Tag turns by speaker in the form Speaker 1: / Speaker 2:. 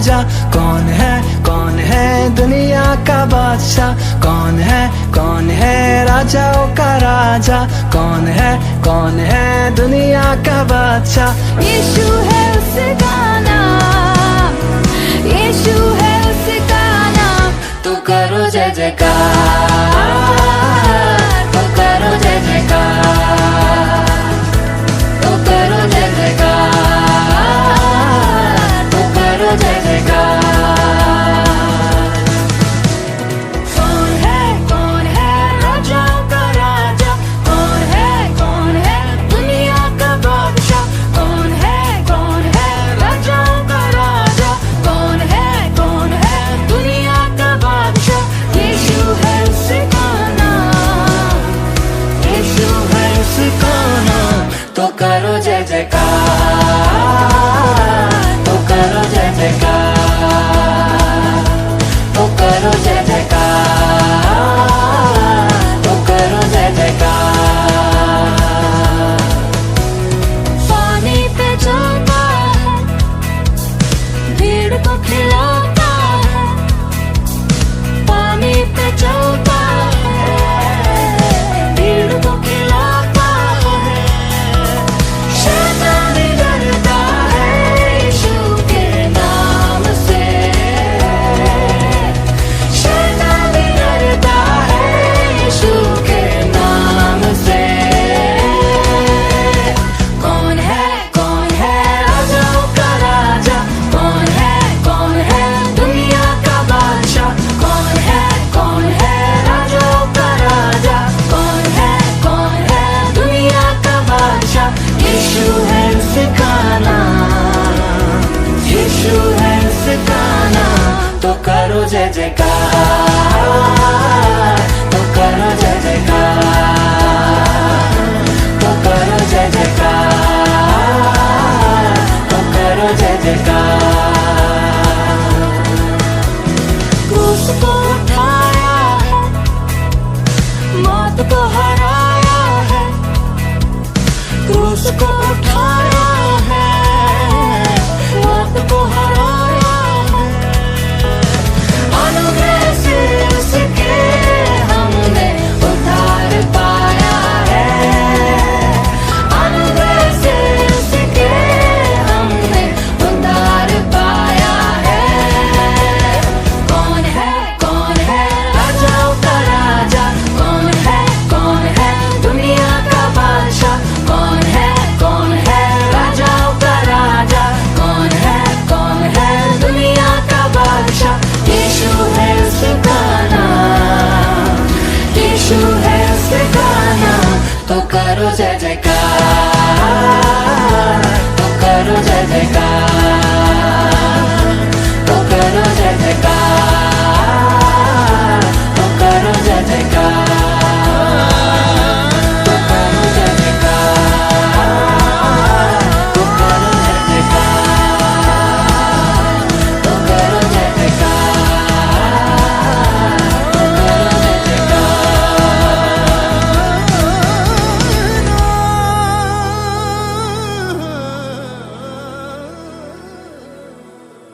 Speaker 1: राजा। कौन है दुनिया का बादशाह, कौन है राजाओं का राजा, कौन है दुनिया का बादशाह।
Speaker 2: यीशु है उसका नाम, यीशु है उसका नाम।
Speaker 1: तो करो जय जयकार, तो करो जय जयकार, तो करो जय जयकार, तो करो जय जयकार।
Speaker 2: कौन है राजाओं का राजा, कौन है दुनिया का बादशाह, कौन है राजाओं का राजा, कौन है दुनिया का बादशाह। यीशु है उसका नाम, यीशु है उसका नाम।
Speaker 1: तो करो जय जयकार, तो करो जय जयकार, तो करो जय जयकार, तो करो जय जयकार।
Speaker 2: पानी पे चलता है, भीड़ को खिलाता है। पानी पे चलता है, भीड़ को खिलाता है। शैतान डरता है यीशु के नाम से, शैतान डरता है यीशु के नाम से। कौन है राजाओं का राजा, कौन है दुनिया का बादशाह, कौन है राजाओं का राजा, कौन है दुनिया का बादशाह। यीशु है उसका नाम, यीशु है उसका नाम।
Speaker 1: तो करो जय जयकार।